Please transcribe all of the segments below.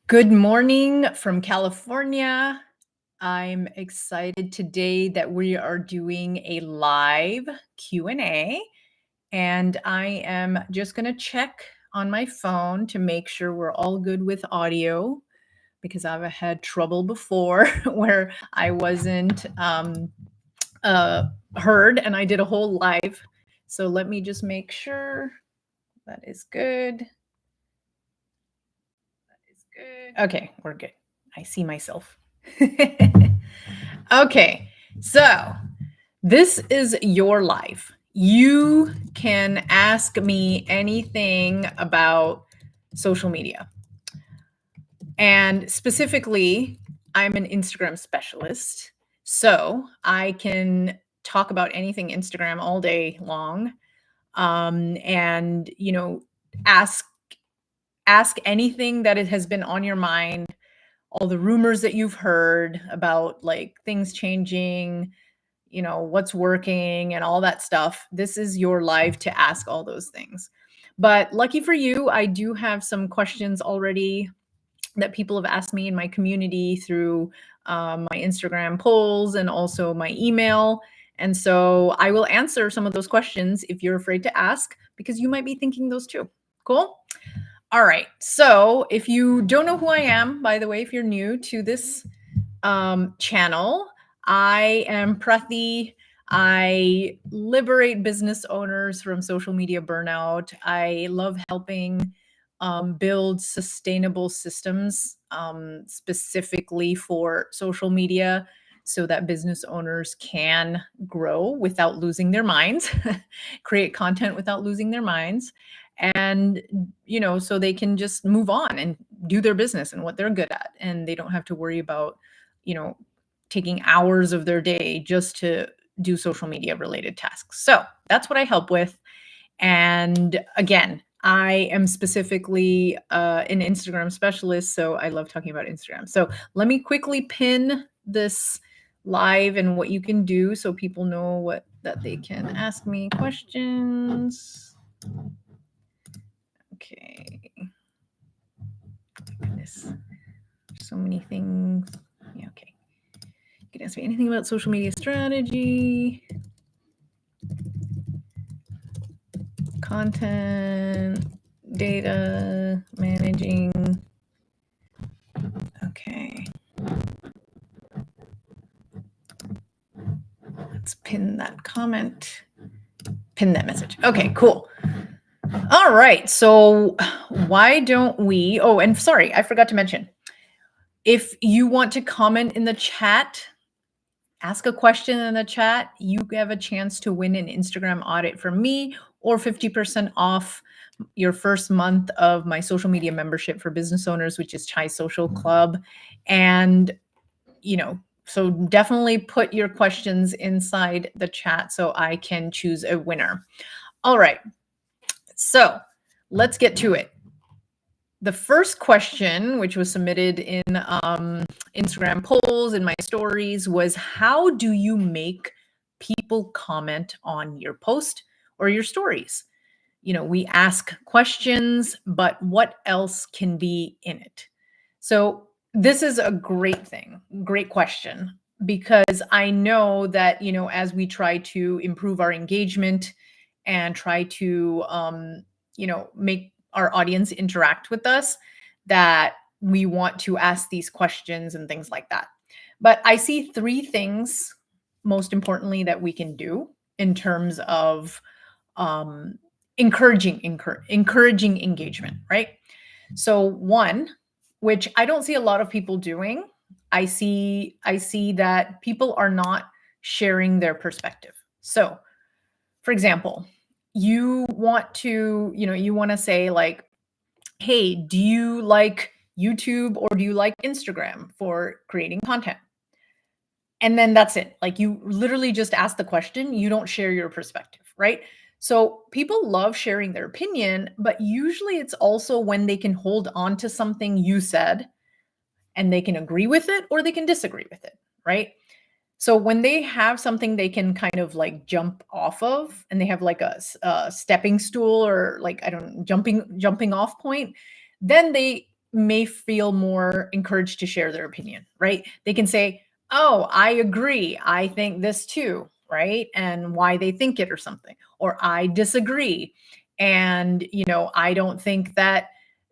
Good morning from California. I'm excited today that we are doing a live Q&A, and I am just going to check on my phone to make sure we're all good with audio, because I've had trouble before where I wasn't heard and I did a whole live. So let me just make sure that is good. Okay, we're good. I see myself. Okay, so this is your life. You can ask me anything about social media. And specifically, I'm an Instagram specialist. So I can talk about anything Instagram all day long. And, ask anything that it has been on your mind, all the rumors that you've heard about like things changing, what's working and all that stuff. This is your live to ask all those things. But lucky for you, I do have some questions already that people have asked me in my community through my Instagram polls and also my email. And so I will answer some of those questions if you're afraid to ask, because you might be thinking those too. Cool? All right. So if you don't know who I am, by the way, if you're new to this channel, I am Prathi. I liberate business owners from social media burnout. I love helping build sustainable systems specifically for social media so that business owners can grow without losing their minds, create content without losing their minds, and so they can just move on and do their business and what they're good at, and they don't have to worry about taking hours of their day just to do social media related tasks. So that's what I help with. And again, I am specifically an Instagram specialist, so I love talking about Instagram. So let me quickly pin this live and what you can do so people know that they can ask me questions. Okay. Goodness. So many things. Yeah, okay. You can ask me anything about social media strategy, content, data, managing. Okay. Let's pin that comment, pin that message. Okay, cool. All right. So why don't we, and sorry, I forgot to mention, if you want to comment in the chat, ask a question in the chat, you have a chance to win an Instagram audit from me or 50% off your first month of my social media membership for business owners, which is Chai Social Club. And, so definitely put your questions inside the chat so I can choose a winner. All right. So let's get to it. The first question, which was submitted in Instagram polls and my stories, was how do you make people comment on your post or your stories? We ask questions, but what else can be in it? So this is a great thing, great question, because I know that, as we try to improve our engagement and try to, make our audience interact with us, that we want to ask these questions and things like that. But I see three things, most importantly, that we can do in terms of encouraging engagement, right? So one, which I don't see a lot of people doing, I see that people are not sharing their perspective. So, for example, you want to say like, hey, do you like YouTube or do you like Instagram for creating content? And then that's it. Like, you literally just ask the question, you don't share your perspective, right? So people love sharing their opinion, but usually it's also when they can hold on to something you said and they can agree with it or they can disagree with it, right? So when they have something they can kind of like jump off of, and they have like a stepping stool or like, I don't know, jumping off point, then they may feel more encouraged to share their opinion, right? They can say, "Oh, I agree. I think this too," right? And why they think it or something. Or I disagree. And, I don't think that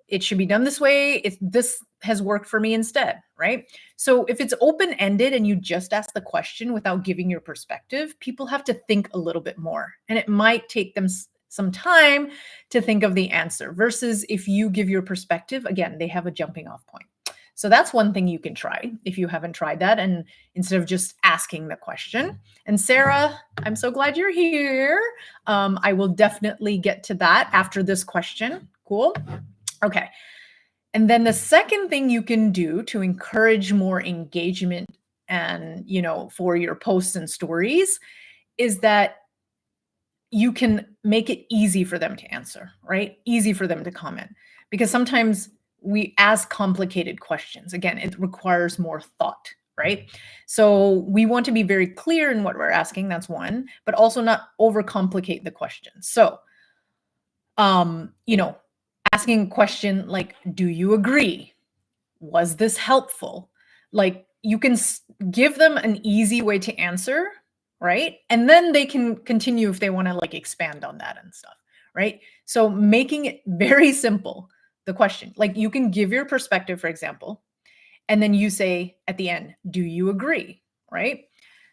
it should be done this way. If this has worked for me instead, right? So if it's open ended and you just ask the question without giving your perspective, people have to think a little bit more. And it might take them some time to think of the answer versus if you give your perspective, again, they have a jumping off point. So that's one thing you can try if you haven't tried that. And instead of just asking the question. And Sarah, I'm so glad you're here. I will definitely get to that after this question. Cool. Okay. And then the second thing you can do to encourage more engagement and, for your posts and stories is that you can make it easy for them to answer, right? Easy for them to comment. Because sometimes we ask complicated questions. Again, it requires more thought, right? So we want to be very clear in what we're asking. That's one, but also not overcomplicate the question. So, asking a question like, do you agree? Was this helpful? Like you can give them an easy way to answer, right? And then they can continue if they want to like expand on that and stuff, right? So making it very simple, the question, like you can give your perspective, for example, and then you say at the end, do you agree? Right?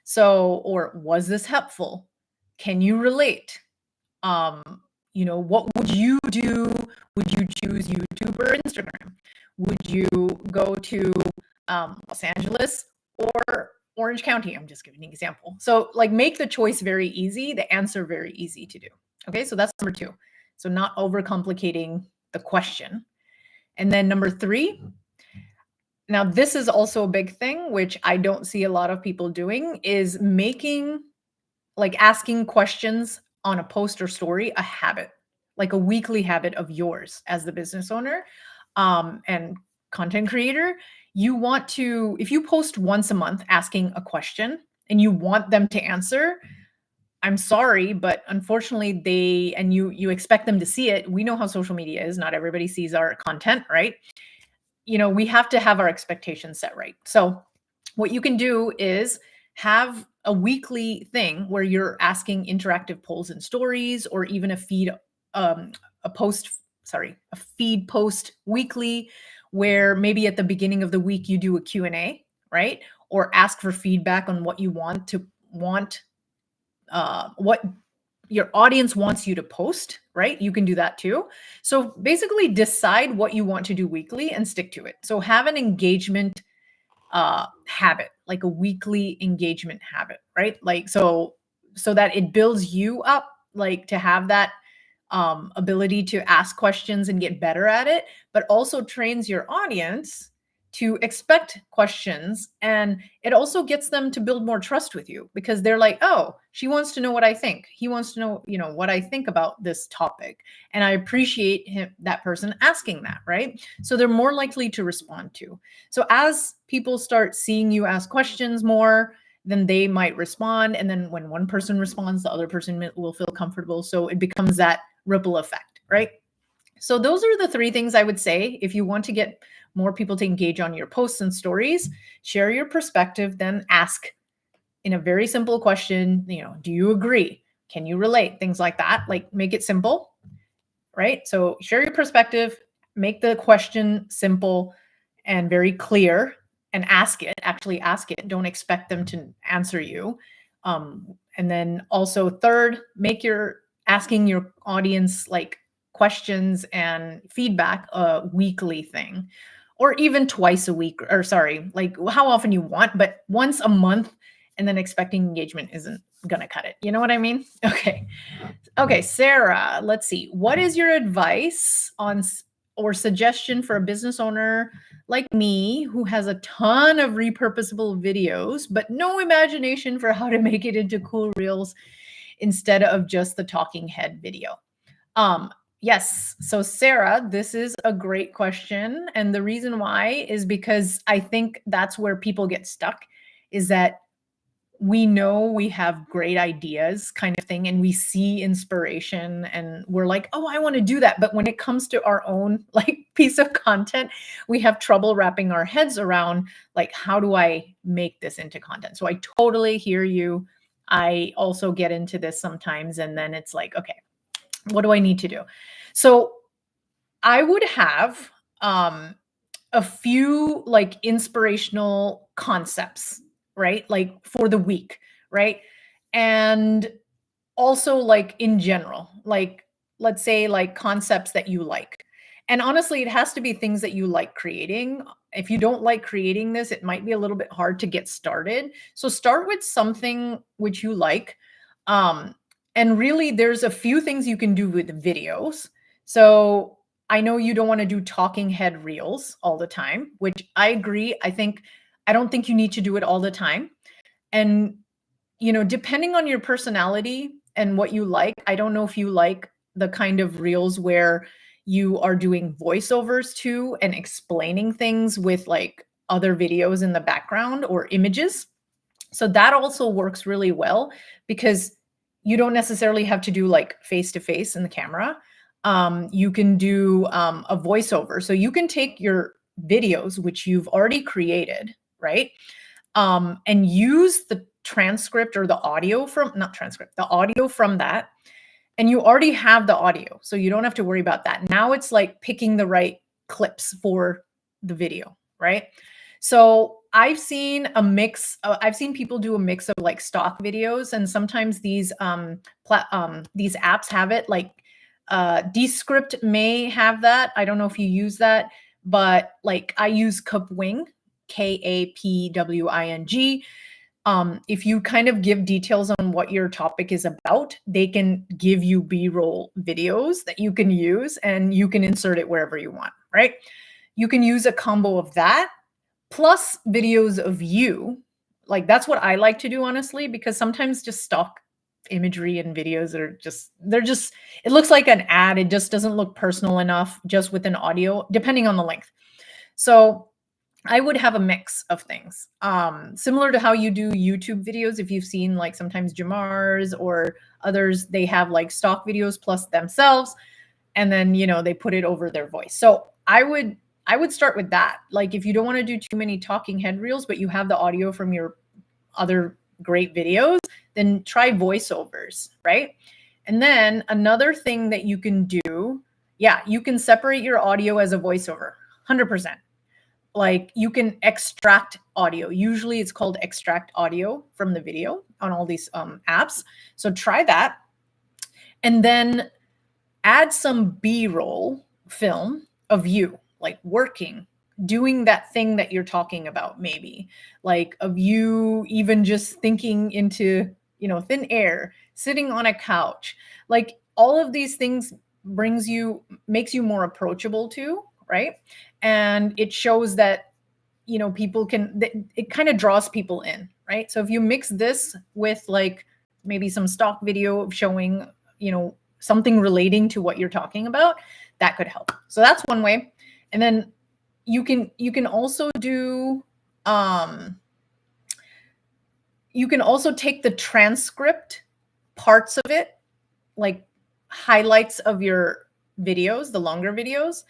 So, or was this helpful? Can you relate? What would you do? Would you choose YouTube or Instagram? Would you go to Los Angeles or Orange County? I'm just giving an example. So like make the choice very easy, the answer very easy to do. Okay, so that's number 2. So not overcomplicating the question. And then number 3, now this is also a big thing, which I don't see a lot of people doing, is making like asking questions on a post or story a habit, like a weekly habit of yours as the business owner and content creator. You want to, if you post once a month asking a question and you want them to answer, I'm sorry, but unfortunately you expect them to see it. We know how social media is. Not everybody sees our content, right? We have to have our expectations set right. So what you can do is have a weekly thing where you're asking interactive polls and stories, or even a feed post weekly, where maybe at the beginning of the week you do a Q&A, right? Or ask for feedback on what you what your audience wants you to post, right? You can do that too. So basically decide what you want to do weekly and stick to it. So have an engagement habit, like a weekly engagement habit, right? Like so that it builds you up, like to have that ability to ask questions and get better at it, but also trains your audience to expect questions. And it also gets them to build more trust with you because they're like, oh, she wants to know what I think. He wants to know, what I think about this topic. And I appreciate that person asking that, right? So they're more likely to respond to. So as people start seeing you ask questions more, then they might respond. And then when one person responds, the other person will feel comfortable. So it becomes that ripple effect, right? So those are the 3 things I would say. If you want to get more people to engage on your posts and stories, share your perspective, then ask in a very simple question, do you agree? Can you relate? Things like that, like make it simple, right? So share your perspective, make the question simple and very clear, and actually ask it. Don't expect them to answer you. And then also 3rd, make your asking your audience like questions and feedback a weekly thing, or even twice a week, or like how often you want, but once a month, and then expecting engagement isn't going to cut it. You know what I mean? Okay, Sarah, let's see. What is your advice on or suggestion for a business owner like me who has a ton of repurposable videos, but no imagination for how to make it into cool reels instead of just the talking head video? Yes. So Sarah, this is a great question. And the reason why is because I think that's where people get stuck, is that we know we have great ideas kind of thing, and we see inspiration and we're like, oh, I want to do that. But when it comes to our own like piece of content, we have trouble wrapping our heads around like, how do I make this into content? So I totally hear you. I also get into this sometimes, and then it's like, okay, what do I need to do? So I would have a few like inspirational concepts, right? Like for the week, right? And also like in general, like let's say like concepts that you like. And honestly, it has to be things that you like creating. If you don't like creating this, it might be a little bit hard to get started. So start with something which you like. Um, and really, there's a few things you can do with videos. So I know you don't want to do talking head reels all the time, which I agree. I don't think you need to do it all the time. And depending on your personality and what you like, I don't know if you like the kind of reels where you are doing voiceovers too and explaining things with like other videos in the background or images. So that also works really well because you don't necessarily have to do like face to face in the camera. You can do a voiceover. So you can take your videos, which you've already created, right? And use the transcript or the audio from, not transcript, the audio from that. And you already have the audio. So you don't have to worry about that. Now it's like picking the right clips for the video, right? So I've seen a mix. I've seen people do a mix of like stock videos, and sometimes these apps have it. Like Descript may have that. I don't know if you use that, but like I use Kapwing, Kapwing. If you kind of give details on what your topic is about, they can give you B-roll videos that you can use, and you can insert it wherever you want, right? You can use a combo of that plus videos of you. Like that's what I like to do, honestly, because sometimes just stock imagery and videos it looks like an ad. It just doesn't look personal enough just with an audio, depending on the length. So I would have a mix of things. Similar to how you do YouTube videos. If you've seen like sometimes Jamar's or others, they have like stock videos plus themselves, and then they put it over their voice. So I would start with that. Like if you don't want to do too many talking head reels, but you have the audio from your other great videos, then try voiceovers, right? And then another thing that you can do, yeah, you can separate your audio as a voiceover, 100%. Like you can extract audio. Usually it's called extract audio from the video on all these apps. So try that. And then add some B-roll film of you, like working, doing that thing that you're talking about, maybe like of you even just thinking into, thin air, sitting on a couch. Like all of these things makes you more approachable too, right? And it shows that, it kind of draws people in, right? So if you mix this with like maybe some stock video of showing, something relating to what you're talking about, that could help. So that's one way. And then you can also do you can also take the transcript parts of it, like highlights of your videos, the longer videos,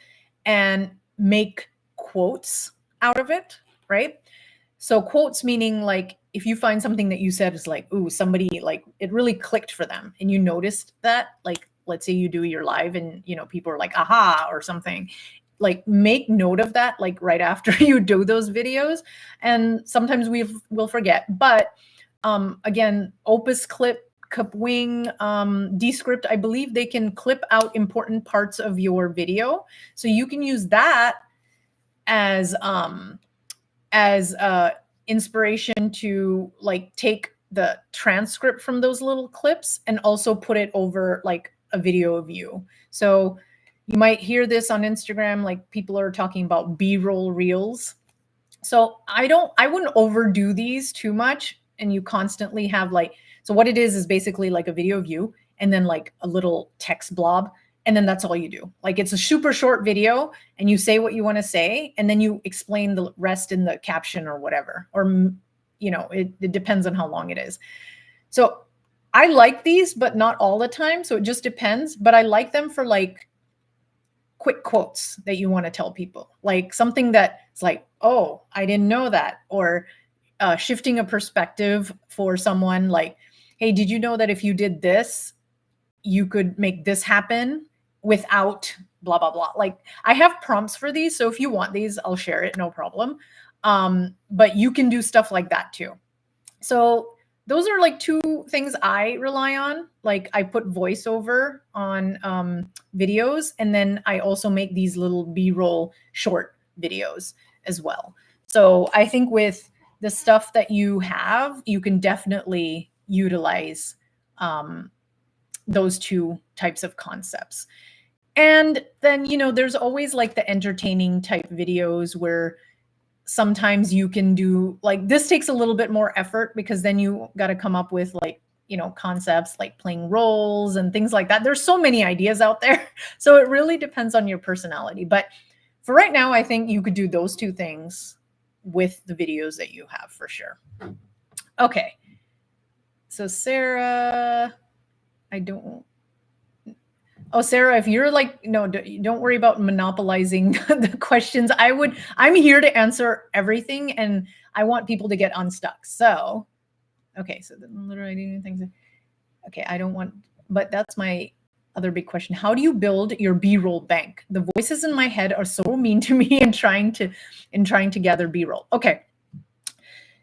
and make quotes out of it, right? So quotes meaning like if you find something that you said is like, ooh, somebody like it really clicked for them and you noticed that, like let's say you do your live and people are like, aha, or something, like make note of that like right after you do those videos. And sometimes we'll forget. But again, Opus Clip, Kapwing, Descript, I believe they can clip out important parts of your video. So you can use that as inspiration to like take the transcript from those little clips and also put it over like a video of you. So you might hear this on Instagram, like people are talking about B-roll reels. So I wouldn't overdo these too much. And you constantly have like, so what it is basically like a video of you and then like a little text blob. And then that's all you do. Like it's a super short video and you say what you want to say. And then you explain the rest in the caption or whatever, or it depends on how long it is. So I like these, but not all the time. So it just depends. But I like them for like quick quotes that you want to tell people, like something that's like, oh, I didn't know that, or shifting a perspective for someone, like, hey, did you know that if you did this, you could make this happen without blah, blah, blah. Like I have prompts for these. So if you want these, I'll share it. No problem. But you can do stuff like that too. So those are like two things I rely on. Like I put voiceover on videos, and then I also make these little B-roll short videos as well. So I think with the stuff that you have, you can definitely utilize those two types of concepts. And then, there's always like the entertaining type videos where sometimes you can do, like, this takes a little bit more effort because then you got to come up with like, concepts like playing roles and things like that. There's so many ideas out there. So it really depends on your personality. But for right now, I think you could do those two things with the videos that you have for sure. Okay. So Sarah, Sarah, if you're like, no, don't worry about monopolizing the questions. I'm here to answer everything, and I want people to get unstuck. So, okay, so the literally things. Okay, I don't want, but that's my other big question. How do you build your B-roll bank? The voices in my head are so mean to me in trying to gather B-roll. Okay,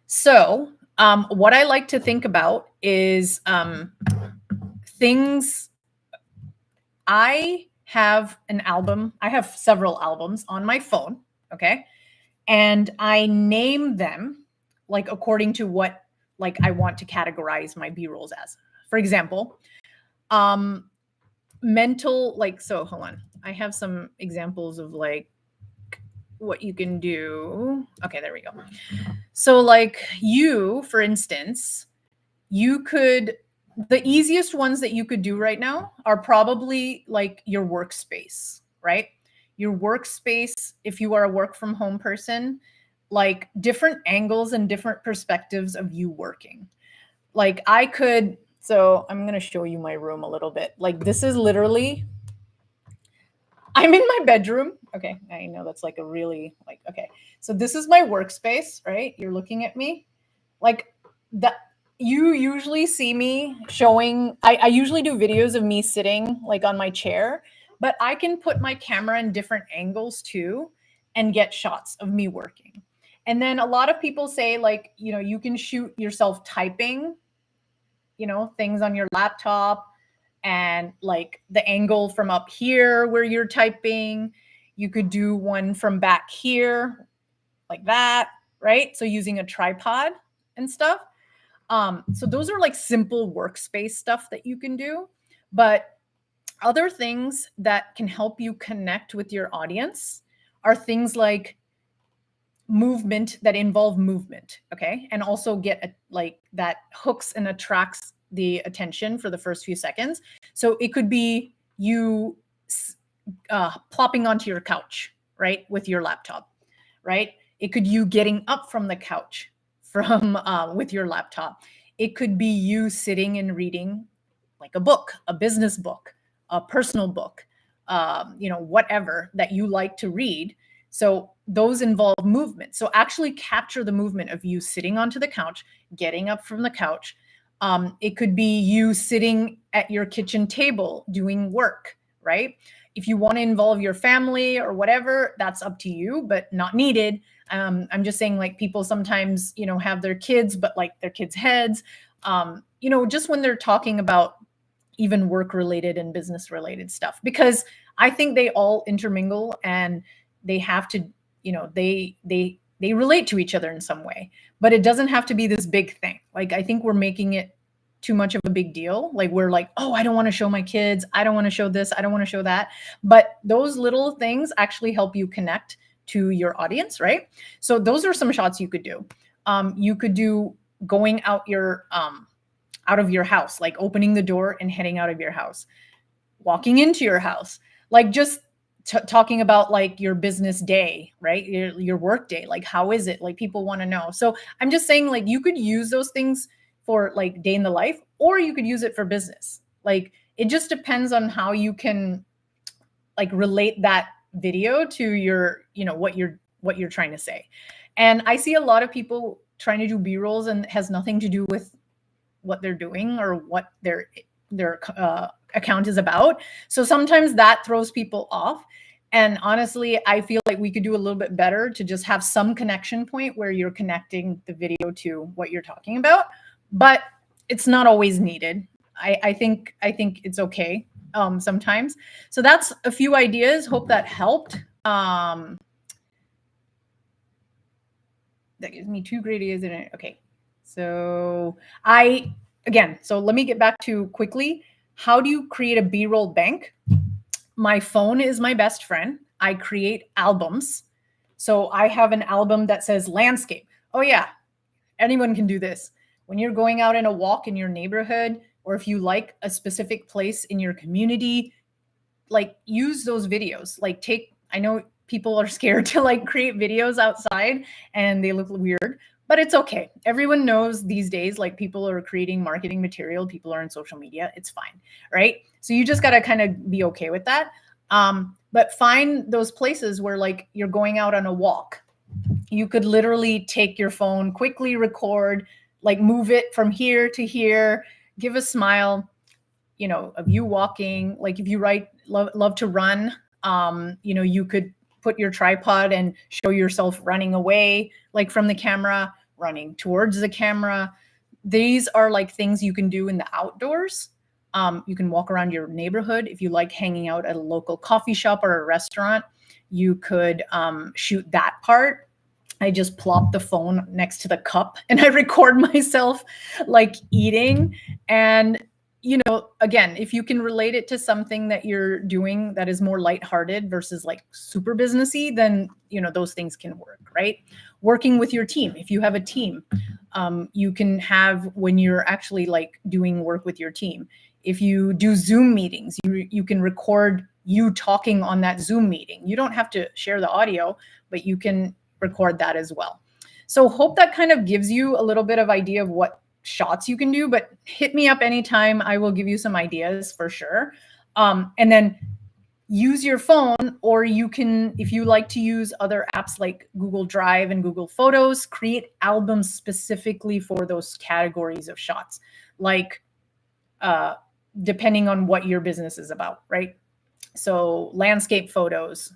so what I like to think about is things. I have several albums on my phone, okay? And I name them like according to what like I want to categorize my B-rolls as. For example, mental, like, so hold on. I have some examples of like what you can do. Okay, there we go. So like you, for instance, the easiest ones that you could do right now are probably like your workspace, right? Your workspace, if you are a work from home person, like different angles and different perspectives of you working. Like so I'm going to show you my room a little bit. Like this is literally, I'm in my bedroom. Okay. I know that's like a really like, okay. So this is my workspace, right? You're looking at me like that. You usually see me showing, I usually do videos of me sitting like on my chair, but I can put my camera in different angles too and get shots of me working. And then a lot of people say like, you can shoot yourself typing, things on your laptop, and like the angle from up here where you're typing. You could do one from back here like that, right? So using a tripod and stuff. So those are like simple workspace stuff that you can do. But other things that can help you connect with your audience are things like movement that involve movement, okay? And also get like that hooks and attracts the attention for the first few seconds. So it could be you plopping onto your couch, right, with your laptop, right? It could you getting up from the couch from with your laptop. It could be you sitting and reading like a book, a business book, a personal book, whatever that you like to read. So those involve movement. So actually capture the movement of you sitting onto the couch, getting up from the couch. It could be you sitting at your kitchen table doing work, right? If you want to involve your family or whatever, that's up to you, but not needed. I'm just saying like people sometimes, have their kids, but like their kids' heads, just when they're talking about even work related and business related stuff, because I think they all intermingle and they have to, they relate to each other in some way, but it doesn't have to be this big thing. Like, I think we're making it too much of a big deal. Like we're like, oh, I don't want to show my kids. I don't want to show this. I don't want to show that. But those little things actually help you connect to your audience, right? So those are some shots you could do. You could do going out of your house, like opening the door and heading out of your house, walking into your house, like just talking about like your business day, right? Your work day, like how is it? Like people want to know. So I'm just saying, like you could use those things for like day in the life, or you could use it for business. Like it just depends on how you can like relate that video to your, what you're trying to say. And I see a lot of people trying to do B-rolls and it has nothing to do with what they're doing or what their account is about. So sometimes that throws people off. And honestly, I feel like we could do a little bit better to just have some connection point where you're connecting the video to what you're talking about. But it's not always needed. I think it's okay sometimes. So that's a few ideas. Hope that helped. That gives me 2 great ideas in it. Okay. So so let me get back to quickly. How do you create a B-roll bank? My phone is my best friend. I create albums. So I have an album that says landscape. Oh yeah, anyone can do this. When you're going out in a walk in your neighborhood, or if you like a specific place in your community, like use those videos. Like I know people are scared to like create videos outside and they look weird, but it's okay. Everyone knows these days, like people are creating marketing material, people are on social media, it's fine, right? So you just got to kind of be okay with that. But find those places where like you're going out on a walk. You could literally take your phone, quickly record, like move it from here to here, give a smile, of you walking. Like if you love to run, you could put your tripod and show yourself running away, like from the camera, running towards the camera. These are like things you can do in the outdoors. You can walk around your neighborhood. If you like hanging out at a local coffee shop or a restaurant, you could shoot that part. I just plop the phone next to the cup and I record myself like eating. And again, if you can relate it to something that you're doing that is more lighthearted versus like super businessy, then those things can work, right? Working with your team. If you have a team, you can have, when you're actually like doing work with your team, if you do Zoom meetings, you can record you talking on that Zoom meeting. You don't have to share the audio, but you can record that as well. So hope that kind of gives you a little bit of idea of what shots you can do, but hit me up anytime. I will give you some ideas for sure. And then use your phone, or you can, if you like to use other apps like Google Drive and Google Photos, create albums specifically for those categories of shots, like depending on what your business is about, right? So landscape photos,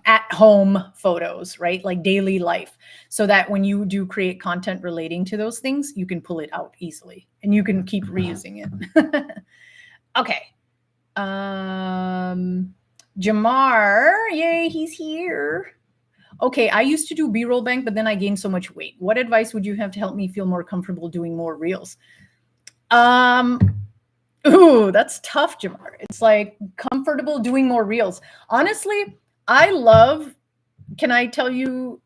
at home photos, right? Like daily life, so that when you do create content relating to those things, you can pull it out easily and you can keep reusing it. Okay. Jamar, yay, he's here. Okay, I used to do B-roll bank, but then I gained so much weight. What advice would you have to help me feel more comfortable doing more reels? Ooh, that's tough, Jamar. It's like comfortable doing more reels. Honestly, can I tell you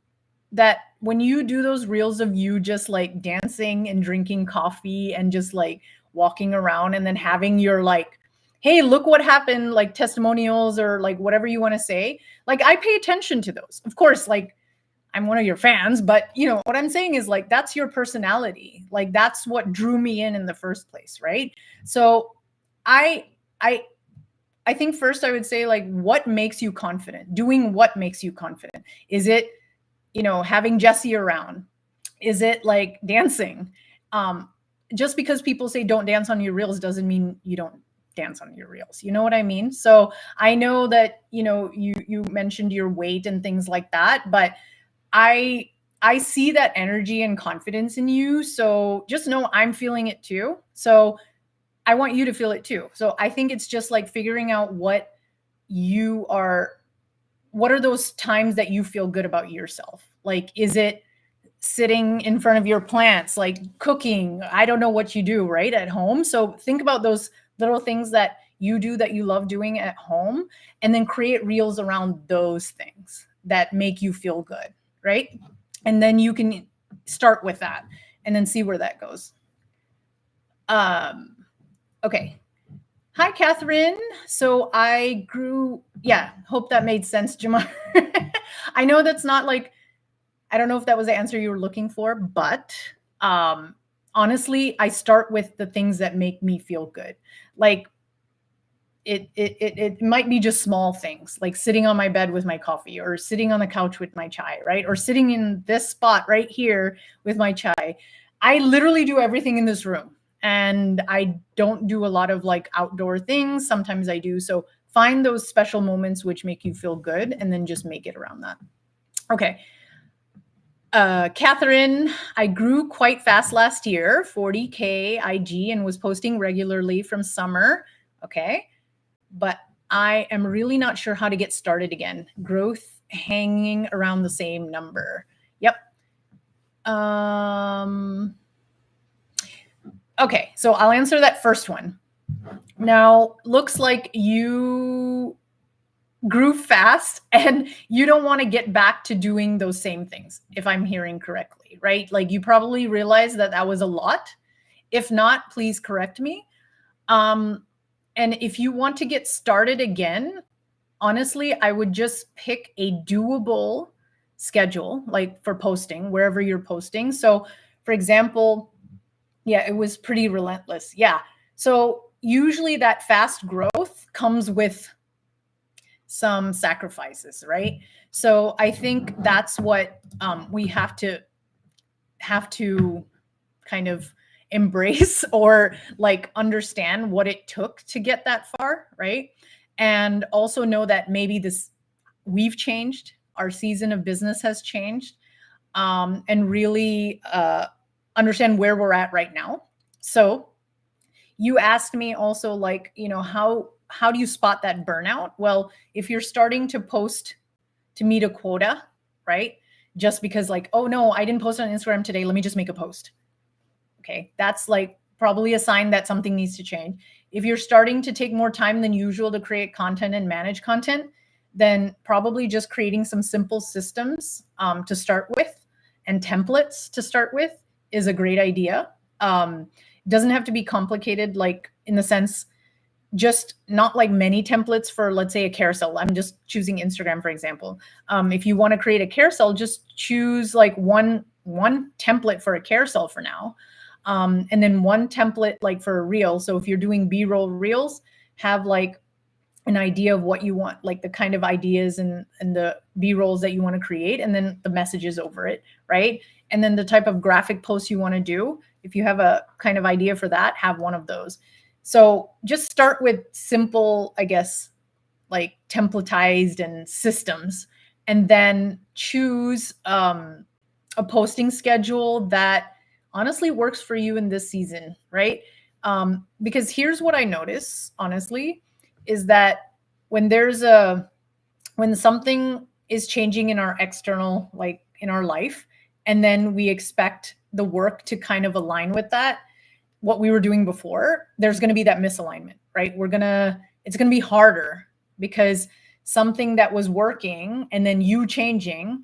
that when you do those reels of you just like dancing and drinking coffee and just like walking around and then having your like, hey, look what happened, like testimonials or like whatever you want to say, like I pay attention to those. Of course, like I'm one of your fans, but what I'm saying is like, that's your personality. Like that's what drew me in the first place. Right. So I think first I would say like, what makes you confident? Doing what makes you confident? Is it, having Jesse around? Is it like dancing? Just because people say don't dance on your reels doesn't mean you don't dance on your reels. You know what I mean? So I know that, you mentioned your weight and things like that, but I see that energy and confidence in you. So just know I'm feeling it too. So I want you to feel it too. So I think it's just like figuring out what are those times that you feel good about yourself? Like, is it sitting in front of your plants, like cooking? I don't know what you do, right, at home. So think about those little things that you do that you love doing at home, and then create reels around those things that make you feel good, right? And then you can start with that and then see where that goes. Okay. Hi, Catherine. So I grew, yeah, hope that made sense, Jamar. I know that's not like, I don't know if that was the answer you were looking for, but um, honestly, I start with the things that make me feel good. Like it might be just small things, like sitting on my bed with my coffee, or sitting on the couch with my chai, right? Or sitting in this spot right here with my chai. I literally do everything in this room, and I don't do a lot of like outdoor things. Sometimes I do. So find those special moments which make you feel good, and then just make it around that. Okay. Catherine, I grew quite fast last year, 40K IG, and was posting regularly from summer. Okay. But I am really not sure how to get started again. Growth hanging around the same number. Yep. Okay, so I'll answer that first one. Now, looks like you grew fast and you don't want to get back to doing those same things, if I'm hearing correctly, right? Like you probably realized that that was a lot. If not, please correct me. And if you want to get started again, honestly, I would just pick a doable schedule, like for posting, wherever you're posting. So, for example, yeah, it was pretty relentless. Yeah. So, usually that fast growth comes with some sacrifices, right? So, I think that's what we have to kind of embrace or like understand what it took to get that far, right? And also know that maybe this we've changed, our season of business has changed, and really understand where we're at right now. So you asked me also, like, how do you spot that burnout? Well, if you're starting to post to meet a quota, right? Just because, like, oh no, I didn't post on Instagram today, let me just make a post. Okay, that's like probably a sign that something needs to change. If you're starting to take more time than usual to create content and manage content, then probably just creating some simple systems to start with and templates to start with is a great idea. It doesn't have to be complicated, like in the sense, just not like many templates for, let's say, a carousel. I'm just choosing Instagram, for example. If you want to create a carousel, just choose like one template for a carousel for now. And then one template like for a reel. So if you're doing B-roll reels, have like an idea of what you want, like the kind of ideas and the B-rolls that you want to create, and then the messages over it, right? And then the type of graphic posts you want to do. If you have a kind of idea for that, have one of those. So just start with simple, I guess, like templatized and systems, and then choose a posting schedule that honestly works for you in this season, right? Because here's what I notice, honestly, is that when something is changing in our external, like in our life, and then we expect the work to kind of align with that, what we were doing before, there's going to be that misalignment, right? It's going to be harder because something that was working and then you changing,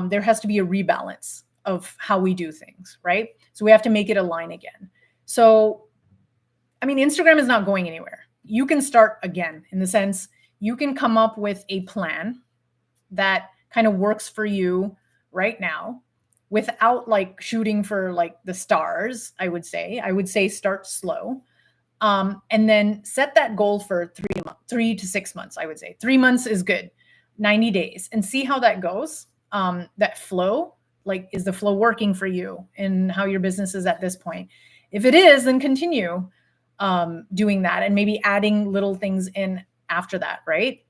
there has to be a rebalance of how we do things, right? So we have to make it align again. So, I mean, Instagram is not going anywhere. You can start again, in the sense you can come up with a plan that kind of works for you right now without like shooting for like the stars. I would say start slow. And then set that goal for 3 to 6 months. I would say 3 months is good, 90 days, and see how that goes. That flow, like, is the flow working for you and how your business is at this point? If it is, then continue doing that, and maybe adding little things in after that, right?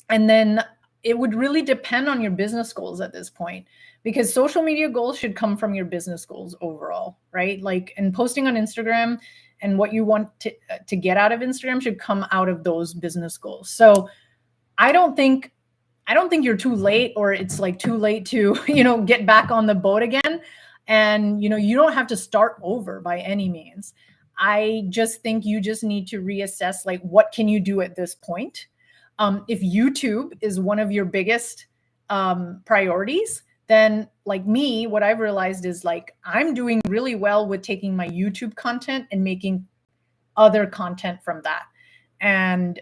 And then it would really depend on your business goals at this point, because social media goals should come from your business goals overall, right? Like, and posting on Instagram and what you want to get out of Instagram should come out of those business goals. So I don't think you're too late, or it's like too late to, get back on the boat again. And, you don't have to start over by any means. I just think you just need to reassess, like, what can you do at this point? If YouTube is one of your biggest priorities, then, like me, what I've realized is, like, I'm doing really well with taking my YouTube content and making other content from that. And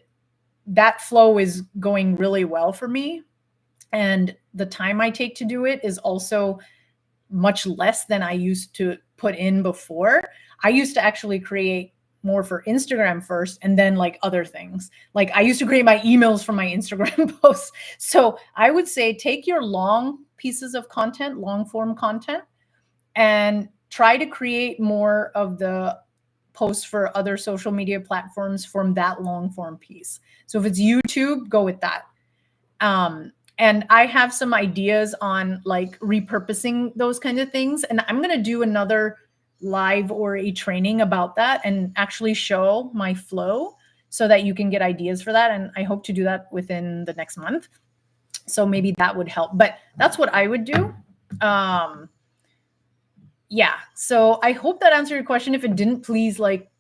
that flow is going really well for me. And the time I take to do it is also much less than I used to put in before. I used to actually create more for Instagram first and then like other things. Like I used to create my emails from my Instagram posts. So I would say take your long pieces of content, long form content, and try to create more of the posts for other social media platforms from that long form piece. So if it's YouTube, go with that. And I have some ideas on like repurposing those kinds of things. And I'm going to do another live or a training about that and actually show my flow so that you can get ideas for that. And I hope to do that within the next month. So maybe that would help, but that's what I would do. Yeah. So I hope that answered your question. If it didn't, please like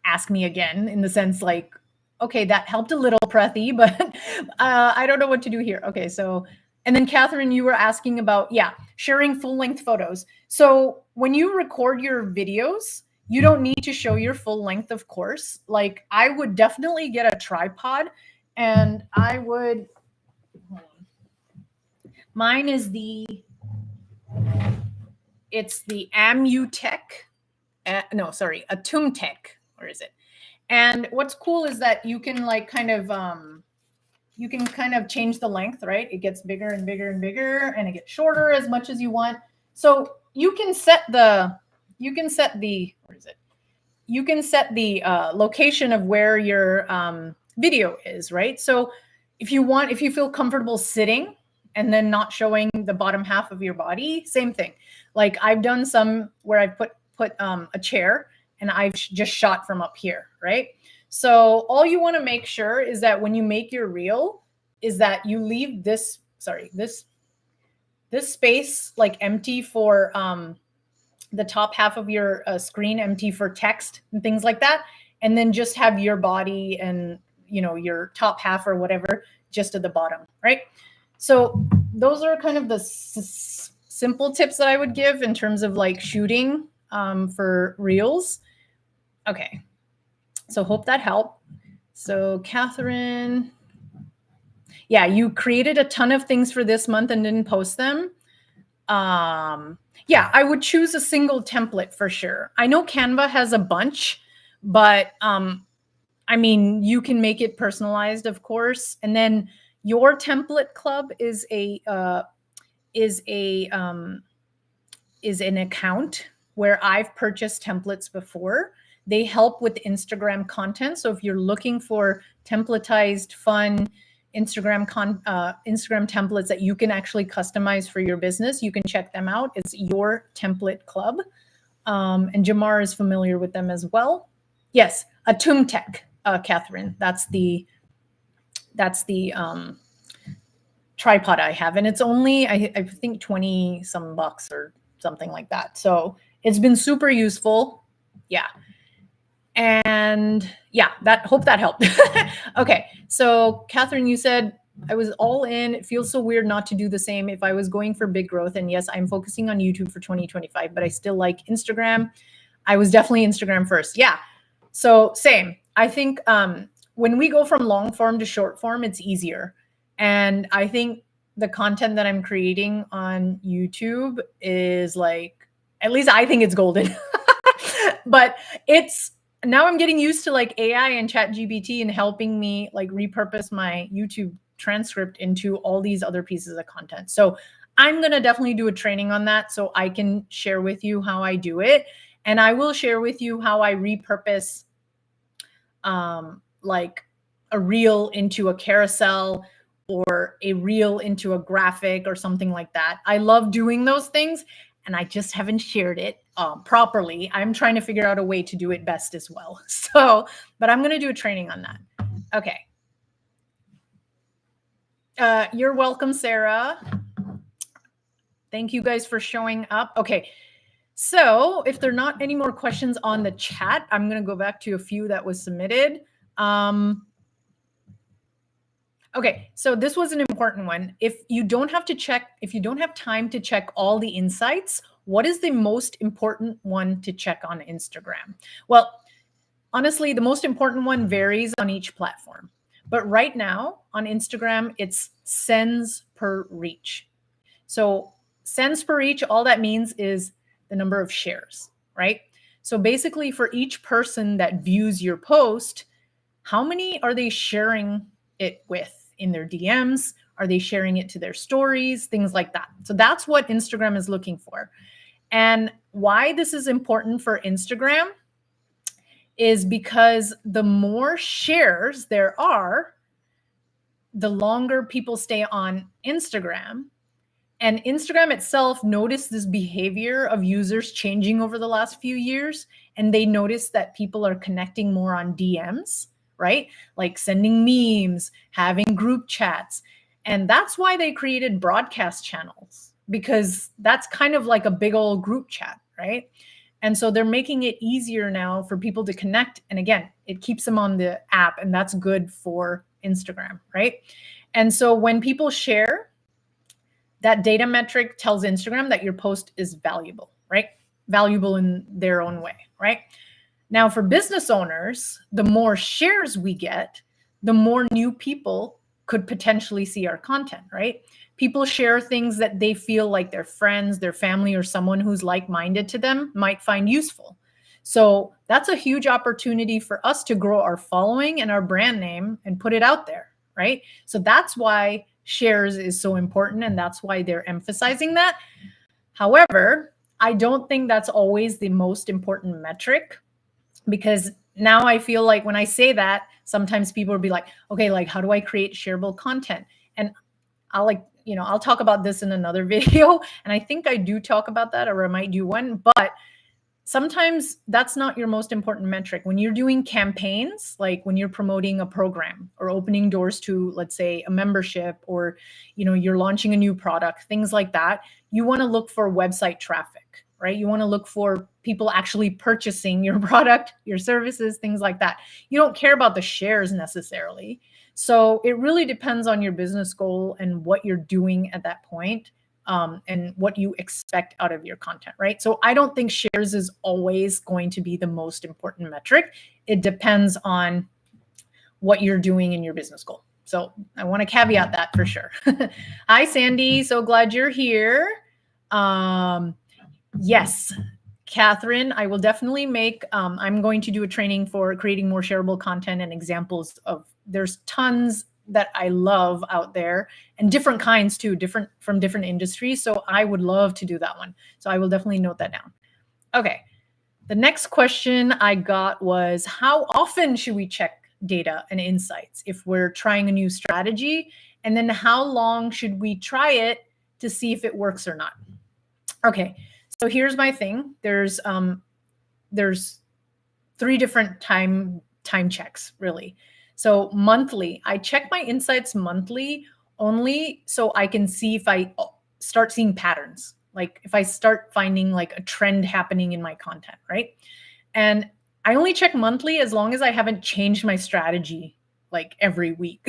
ask me again, in the sense like, okay, that helped a little, Prethi, but I don't know what to do here. Okay, so, and then Catherine, you were asking about, yeah, sharing full length photos. So when you record your videos, you don't need to show your full length, of course. Like I would definitely get a tripod, and I would, mine is it's the Amutech, no, sorry, Atumtech, or is it? And what's cool is that you can like kind of change the length, right? It gets bigger and bigger and bigger, and it gets shorter as much as you want. So you can set the where is it? You can set the location of where your video is, right? So if you feel comfortable sitting and then not showing the bottom half of your body, same thing. Like I've done some where I put a chair and I've just shot from up here, right? So all you want to make sure is that when you make your reel is that you leave this space like empty for the top half of your screen empty for text and things like that, and then just have your body and your top half or whatever just at the bottom, right? So those are kind of the simple tips that I would give in terms of like shooting for reels. Okay, so hope that helped. So Catherine, yeah, you created a ton of things for this month and didn't post them. Yeah, I would choose a single template for sure. I know Canva has a bunch, but I mean, you can make it personalized, of course. And then your template club is an account where I've purchased templates before. They help with Instagram content. So if you're looking for templatized, fun Instagram templates that you can actually customize for your business, you can check them out. It's Your Template Club. And Jamar is familiar with them as well. Yes, Atumtech, Catherine. That's the tripod I have, and it's only I think 20 some bucks or something like that. So it's been super useful. Yeah. And yeah, hope that helped. Okay. So Catherine, you said I was all in. It feels so weird not to do the same if I was going for big growth. And yes, I'm focusing on YouTube for 2025, but I still like Instagram. I was definitely Instagram first. Yeah. So same. I think when we go from long form to short form, it's easier. And I think the content that I'm creating on YouTube is like, at least I think it's golden. But now I'm getting used to like AI and ChatGPT and helping me like repurpose my YouTube transcript into all these other pieces of content. So I'm going to definitely do a training on that so I can share with you how I do it. And I will share with you how I repurpose like a reel into a carousel or a reel into a graphic or something like that. I love doing those things, and I just haven't shared it properly. I'm trying to figure out a way to do it best as well. So, but I'm going to do a training on that. Okay. You're welcome, Sarah. Thank you guys for showing up. Okay. So if there are not any more questions on the chat, I'm going to go back to a few that was submitted. Okay, so this was an important one. If you don't have time to check all the insights, what is the most important one to check on Instagram? Well, Honestly, the most important one varies on each platform. But right now on Instagram, it's sends per reach. So cents per each, all that means is the number of shares, right? So basically, for each person that views your post, how many are they sharing it with in their DMs? Are they sharing it to their stories? Things like that. So that's what Instagram is looking for. And why this is important for Instagram is because the more shares there are, the longer people stay on Instagram. And Instagram itself noticed this behavior of users changing over the last few years. And they noticed that people are connecting more on DMs, right? Like sending memes, having group chats. And that's why they created broadcast channels, because that's kind of like a big old group chat, right? And so they're making it easier now for people to connect. And again, it keeps them on the app, and that's good for Instagram, right? And so when people share, that data metric tells Instagram that your post is valuable, right? Valuable in their own way, right? Now, for business owners, the more shares we get, the more new people could potentially see our content, right? People share things that they feel like their friends, their family, or someone who's like-minded to them might find useful. So that's a huge opportunity for us to grow our following and our brand name and put it out there, right? So that's why shares is so important, and that's why they're emphasizing that. However, I don't think that's always the most important metric, because now I feel like when I say that, sometimes people will be like, okay, like how do I create shareable content? And I'll talk about this in another video, and I think I do talk about that, or I might do one, but sometimes that's not your most important metric. When you're doing campaigns, like when you're promoting a program or opening doors to, let's say, a membership, or you're launching a new product, things like that, you want to look for website traffic, right? You want to look for people actually purchasing your product, your services, things like that. You don't care about the shares necessarily. So it really depends on your business goal and what you're doing at that point. And what you expect out of your content, right? So I don't think shares is always going to be the most important metric. It depends on what you're doing in your business goal. So I want to caveat that for sure. Hi, Sandy. So glad you're here. Yes, Catherine, I will definitely make, I'm going to do a training for creating more shareable content and examples of, there's tons that I love out there, and different kinds too, from different industries. So I would love to do that one. So I will definitely note that down. Okay. The next question I got was, how often should we check data and insights if we're trying a new strategy? And then how long should we try it to see if it works or not? Okay. So here's my thing. There's 3 different time checks, really. So monthly, I check my insights monthly only so I can see if I start seeing patterns, like if I start finding like a trend happening in my content, right? And I only check monthly as long as I haven't changed my strategy like every week.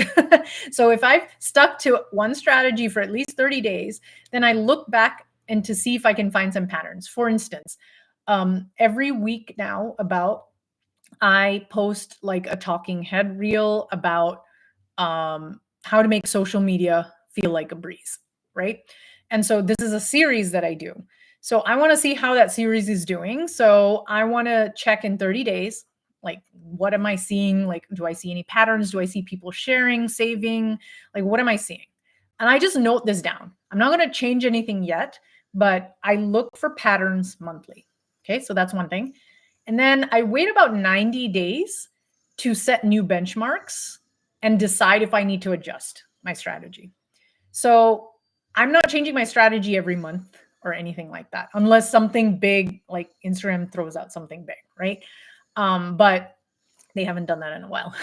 So if I've stuck to one strategy for at least 30 days, then I look back and to see if I can find some patterns. For instance, every week now I post like a talking head reel about how to make social media feel like a breeze, right? And so this is a series that I do. So I want to see how that series is doing. So I want to check in 30 days, like what am I seeing? Like, do I see any patterns? Do I see people sharing, saving? Like, what am I seeing? And I just note this down. I'm not going to change anything yet, but I look for patterns monthly. Okay, so that's one thing. And then I wait about 90 days to set new benchmarks and decide if I need to adjust my strategy. So I'm not changing my strategy every month or anything like that, unless something big like Instagram throws out something big, right? But they haven't done that in a while.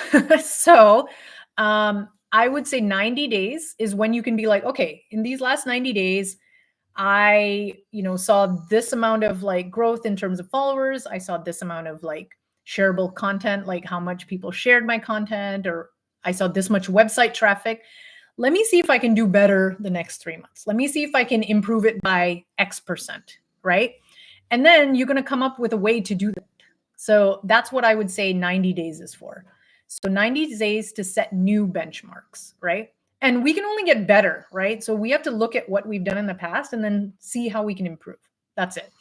So I would say 90 days is when you can be like, okay, in these last 90 days, I, saw this amount of like growth in terms of followers. I saw this amount of like shareable content, like how much people shared my content, or I saw this much website traffic. Let me see if I can do better the next 3 months. Let me see if I can improve it by X%, right? And then you're going to come up with a way to do that. So that's what I would say 90 days is for. So 90 days to set new benchmarks, right? And we can only get better, right? So we have to look at what we've done in the past and then see how we can improve. That's it.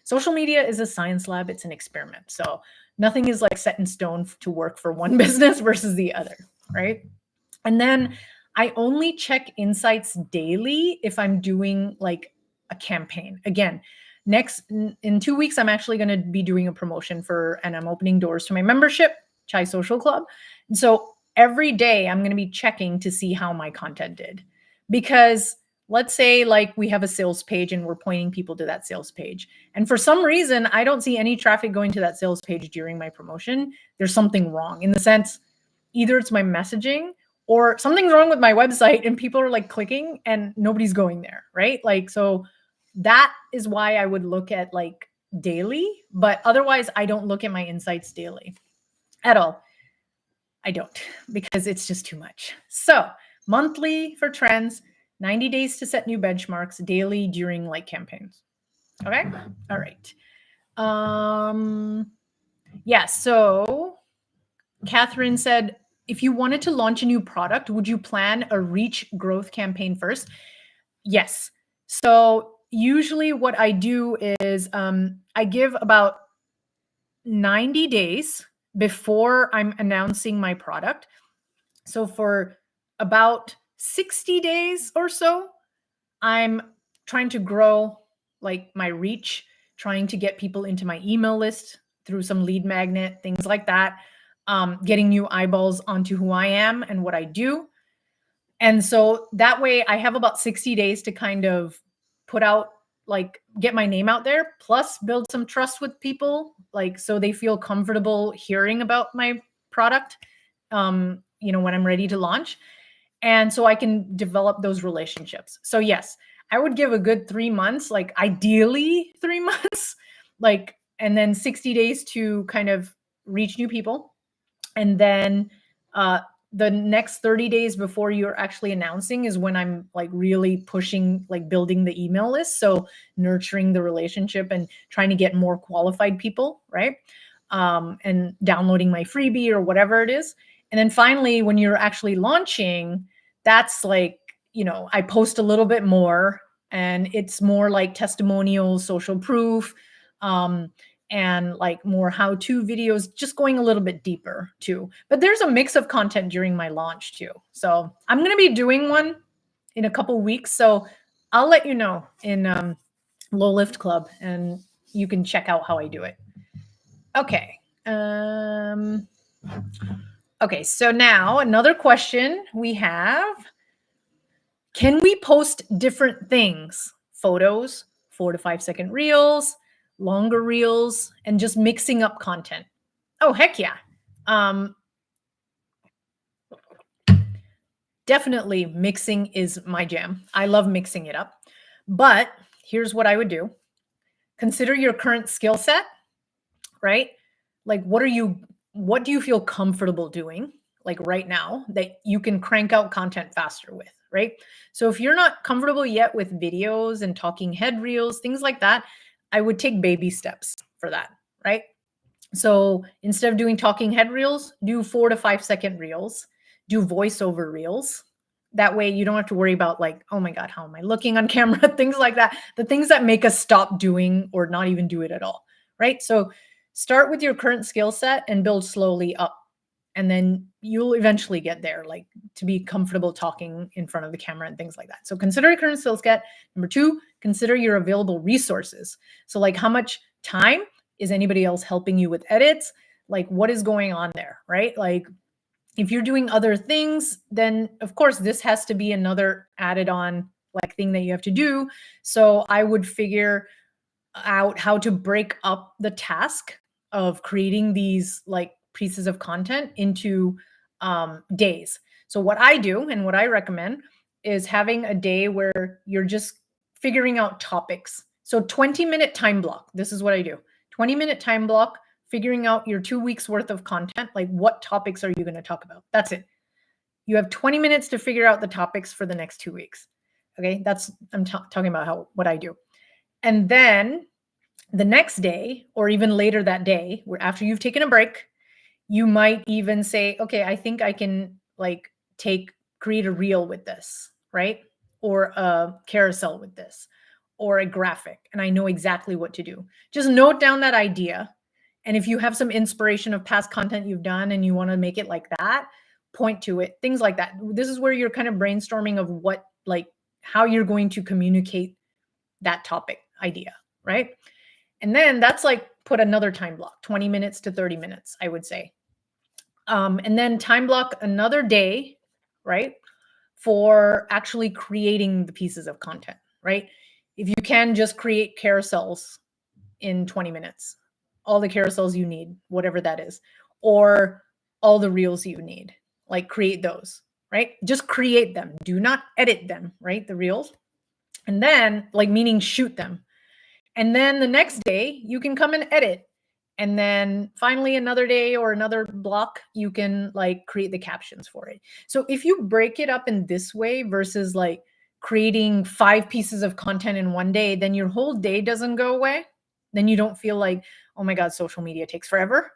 Social media is a science lab, it's an experiment. So nothing is like set in stone to work for one business versus the other, right? And then I only check insights daily if I'm doing like a campaign. Again, next in 2 weeks, I'm actually going to be doing a promotion for, and I'm opening doors to my membership, Chai Social Club. And so every day I'm going to be checking to see how my content did. Because let's say like we have a sales page and we're pointing people to that sales page. And for some reason, I don't see any traffic going to that sales page during my promotion. There's something wrong in the sense, either it's my messaging or something's wrong with my website and people are like clicking and nobody's going there, right? Like, so that is why I would look at like daily, but otherwise I don't look at my insights daily at all. I don't, because it's just too much. So monthly for trends, 90 days to set new benchmarks, daily during like campaigns. Okay. All right. Yeah. So Catherine said, if you wanted to launch a new product, would you plan a reach growth campaign first? Yes. So usually what I do is I give about 90 days before I'm announcing my product. So for about 60 days or so, I'm trying to grow like my reach, trying to get people into my email list through some lead magnet, things like that. Getting new eyeballs onto who I am and what I do. And so that way I have about 60 days to kind of put out, like get my name out there, plus build some trust with people, like so they feel comfortable hearing about my product, when I'm ready to launch. And so I can develop those relationships. So yes, I would give a good 3 months, like ideally 3 months, like, and then 60 days to kind of reach new people. And then the next 30 days before you're actually announcing is when I'm like really pushing, like building the email list. So nurturing the relationship and trying to get more qualified people, right? And downloading my freebie or whatever it is. And then finally, when you're actually launching, that's like, I post a little bit more and it's more like testimonials, social proof, and like more how-to videos, just going a little bit deeper too. But there's a mix of content during my launch too. So I'm going to be doing one in a couple weeks. So I'll let you know in Low Lift Club and you can check out how I do it. Okay. Okay, so now another question we have. Can we post different things? Photos, 4 to 5 second reels, longer reels, and just mixing up content. Oh, heck yeah. Definitely mixing is my jam. I love mixing it up. But here's what I would do. Consider your current skill set, right? Like what do you feel comfortable doing like right now that you can crank out content faster with, right? So if you're not comfortable yet with videos and talking head reels, things like that, I would take baby steps for that, right? So instead of doing talking head reels, do 4 to 5 second reels, do voiceover reels. That way you don't have to worry about like, oh my God, how am I looking on camera? Things like that. The things that make us stop doing or not even do it at all, right? So start with your current skill set and build slowly up. And then you'll eventually get there, like to be comfortable talking in front of the camera and things like that. So consider your current skill set. Number 2, consider your available resources. So like how much time is anybody else helping you with edits? Like what is going on there, right? Like if you're doing other things, then of course this has to be another added on like thing that you have to do. So I would figure out how to break up the task of creating these like pieces of content into days. So what I do and what I recommend is having a day where you're just figuring out topics. So 20-minute time block. This is what I do. 20-minute time block, figuring out your 2 weeks worth of content. Like what topics are you going to talk about? That's it. You have 20 minutes to figure out the topics for the next 2 weeks. Okay. I'm talking about what I do. And then The next day, or even later that day, where after you've taken a break, you might even say, okay, I think I can like create a reel with this, right? Or a carousel with this, or a graphic, and I know exactly what to do. Just note down that idea. And if you have some inspiration of past content you've done and you want to make it like that, point to it, things like that. This is where you're kind of brainstorming of what, like, how you're going to communicate that topic idea, right? And then that's like put another time block, 20 minutes to 30 minutes, I would say. And then time block another day, right, for actually creating the pieces of content, right? If you can just create carousels in 20 minutes, all the carousels you need, whatever that is, or all the reels you need, like create those, right? Just create them. Do not edit them, right? The reels. And then, like, meaning shoot them. And then the next day, you can come and edit. And then finally, another day or another block, you can like create the captions for it. So if you break it up in this way versus like creating 5 pieces of content in one day, then your whole day doesn't go away. Then you don't feel like, oh my God, social media takes forever.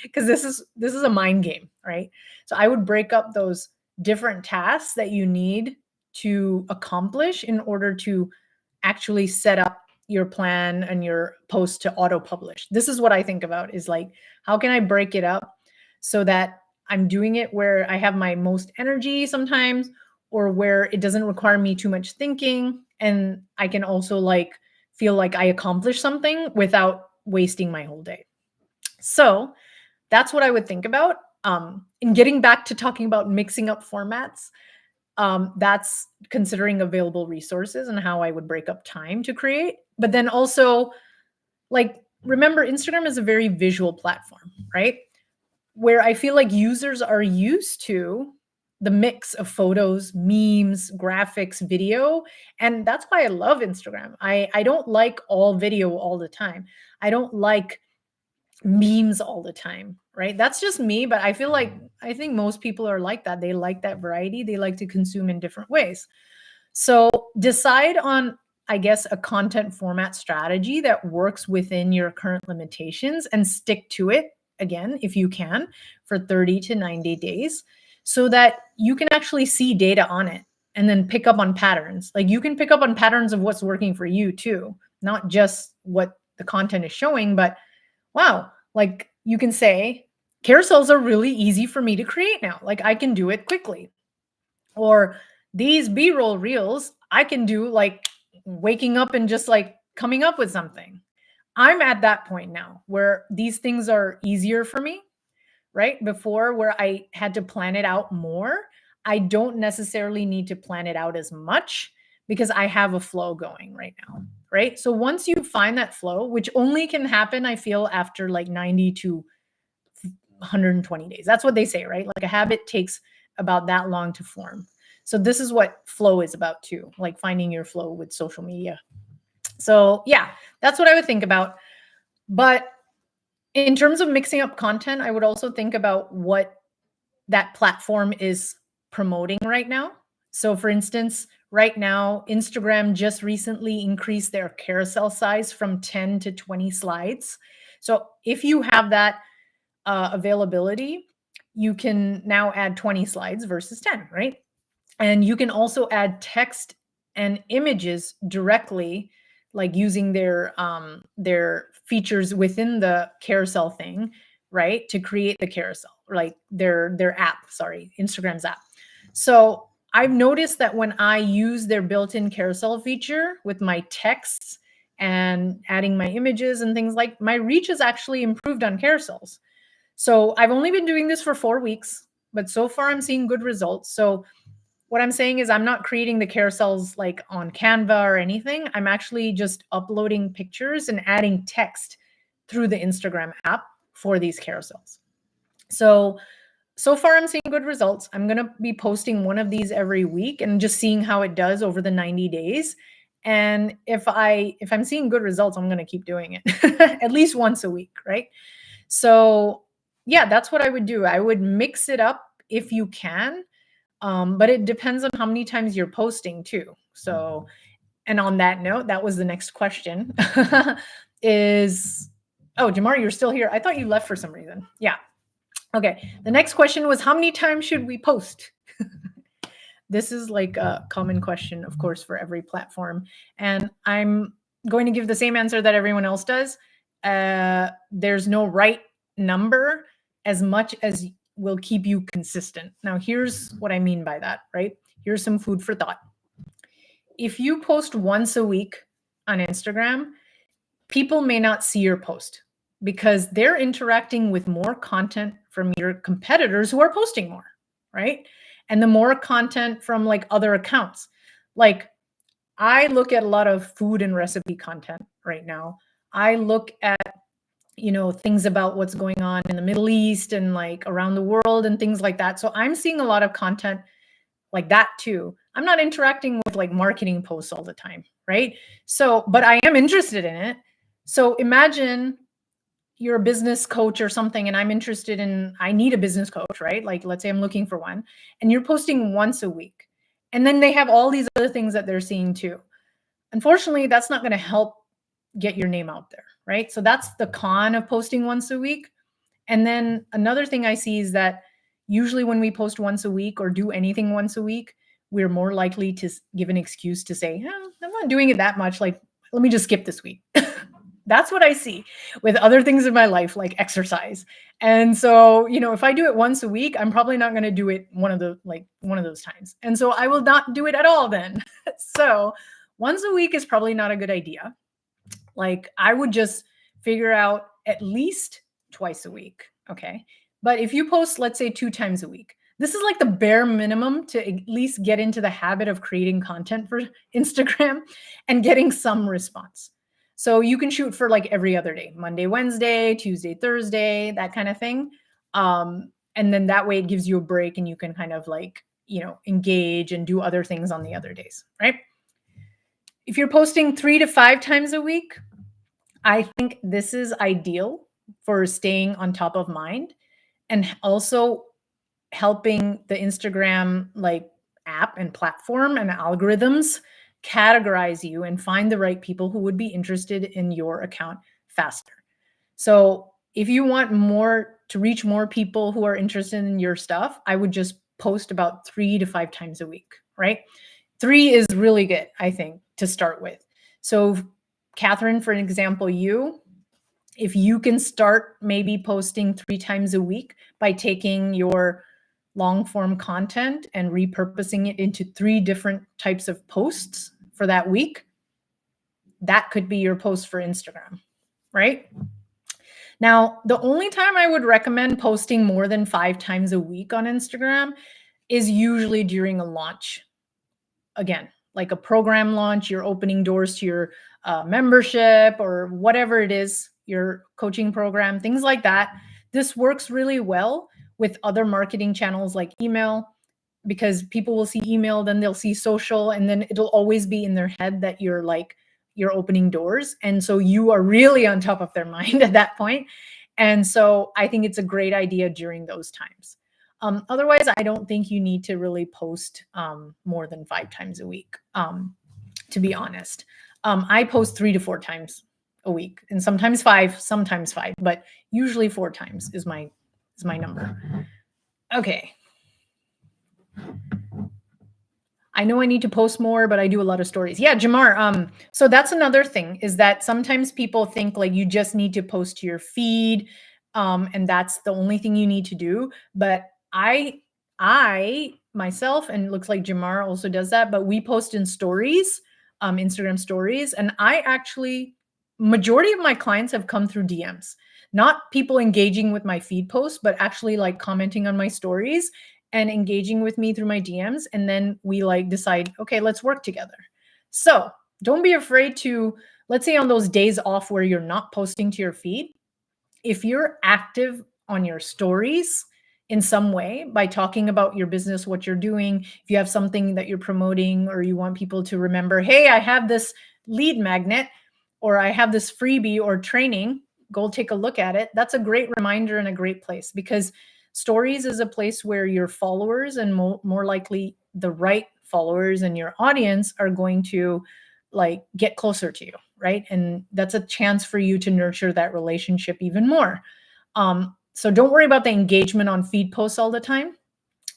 Because this is a mind game, right? So I would break up those different tasks that you need to accomplish in order to actually set up your plan and your post to auto publish. This is what I think about, is like, how can I break it up so that I'm doing it where I have my most energy sometimes, or where it doesn't require me too much thinking, and I can also like feel like I accomplished something without wasting my whole day. So that's what I would think about. In getting back to talking about mixing up formats, that's considering available resources and how I would break up time to create. But then also, like, remember, Instagram is a very visual platform, right? Where I feel like users are used to the mix of photos, memes, graphics, video. And that's why I love Instagram. I don't like all video all the time. I don't like memes all the time, right? That's just me, but I think most people are like that. They like that variety. They like to consume in different ways. So decide on, I guess, a content format strategy that works within your current limitations and stick to it, again, if you can, for 30 to 90 days so that you can actually see data on it and then pick up on patterns. Like, you can pick up on patterns of what's working for you too, not just what the content is showing, but wow, like, you can say, carousels are really easy for me to create now. Like, I can do it quickly. Or these B-roll reels, I can do like waking up and just like coming up with something. I'm at that point now where these things are easier for me, right? Before, where I had to plan it out more, I don't necessarily need to plan it out as much because I have a flow going right now, right? So once you find that flow, which only can happen, I feel, after like 90 to 120 days. That's what they say, right? Like, a habit takes about that long to form. So this is what flow is about too, like finding your flow with social media. So yeah, that's what I would think about. But in terms of mixing up content, I would also think about what that platform is promoting right now. So for instance, right now, Instagram just recently increased their carousel size from 10 to 20 slides. So if you have that availability, you can now add 20 slides versus 10, right? And you can also add text and images directly, like using their features within the carousel thing, right, to create the carousel, like their app, sorry, Instagram's app. So I've noticed that when I use their built-in carousel feature with my texts and adding my images and things, like, my reach has actually improved on carousels. So I've only been doing this for 4 weeks, but so far I'm seeing good results. So what I'm saying is, I'm not creating the carousels like on Canva or anything. I'm actually just uploading pictures and adding text through the Instagram app for these carousels. So far I'm seeing good results. I'm going to be posting one of these every week and just seeing how it does over the 90 days. And if I'm seeing good results, I'm going to keep doing it at least once a week, right? So yeah, that's what I would do. I would mix it up if you can. But it depends on how many times you're posting too. So, and on that note, that was the next question. is, oh, Jamar, you're still here. I thought you left for some reason. Yeah. Okay. The next question was, how many times should we post? This is like a common question, of course, for every platform. And I'm going to give the same answer that everyone else does. There's no right number as much as will keep you consistent. Now, here's what I mean by that, right? Here's some food for thought. If you post once a week on Instagram, people may not see your post because they're interacting with more content from your competitors who are posting more, right? And the more content from like other accounts. Like I look at a lot of food and recipe content right now. I look at, things about what's going on in the Middle East and like around the world and things like that. So I'm seeing a lot of content like that too. I'm not interacting with like marketing posts all the time, right? So, but I am interested in it. So imagine you're a business coach or something, and I'm interested in, I need a business coach, right? Like, let's say I'm looking for one, and you're posting once a week. And then they have all these other things that they're seeing too. Unfortunately, that's not going to help get your name out there, right? So that's the con of posting once a week. And then another thing I see is that usually when we post once a week or do anything once a week, we're more likely to give an excuse to say, I'm not doing it that much. Like, let me just skip this week. That's what I see with other things in my life, like exercise. And so, if I do it once a week, I'm probably not going to do it one of those times. And so I will not do it at all then. So once a week is probably not a good idea. Like I would just figure out at least twice a week. Okay. But if you post, let's say 2 times a week, this is like the bare minimum to at least get into the habit of creating content for Instagram and getting some response. So you can shoot for like every other day, Monday, Wednesday, Tuesday, Thursday, that kind of thing. And then that way it gives you a break and you can kind of like, engage and do other things on the other days, right? If you're posting 3 to 5 times a week, I think this is ideal for staying on top of mind and also helping the Instagram like app and platform and algorithms categorize you and find the right people who would be interested in your account faster. So if you want to reach more people who are interested in your stuff, I would just post about 3 to 5 times a week, right? 3 is really good, I think, to start with. So Catherine, for an example, if you can start maybe posting 3 times a week by taking your long form content and repurposing it into 3 different types of posts for that week, that could be your post for Instagram, right? Now, the only time I would recommend posting more than 5 times a week on Instagram is usually during a launch. Again, like a program launch, you're opening doors to your membership or whatever it is, your coaching program, things like that. This works really well with other marketing channels like email, because people will see email, then they'll see social, and then it'll always be in their head that you're opening doors. And so you are really on top of their mind at that point. And so I think it's a great idea during those times. Otherwise, I don't think you need to really post more than 5 times a week, to be honest. I post 3 to 4 times a week, and sometimes 5, but usually 4 times is my number. Okay. I know I need to post more, but I do a lot of stories. Yeah, Jamar. So that's another thing, is that sometimes people think like you just need to post to your feed, and that's the only thing you need to do. But I myself, and it looks like Jamar also does that, but we post in stories, Instagram stories. And I actually, majority of my clients have come through DMs, not people engaging with my feed posts, but actually like commenting on my stories and engaging with me through my DMs. And then we like decide, okay, let's work together. So don't be afraid to, let's say on those days off where you're not posting to your feed, if you're active on your stories in some way by talking about your business, what you're doing, if you have something that you're promoting, or you want people to remember, hey, I have this lead magnet, or I have this freebie or training, go take a look at it. That's a great reminder and a great place, because stories is a place where your followers, and more likely the right followers and your audience, are going to like get closer to you, right? And that's a chance for you to nurture that relationship even more. So don't worry about the engagement on feed posts all the time.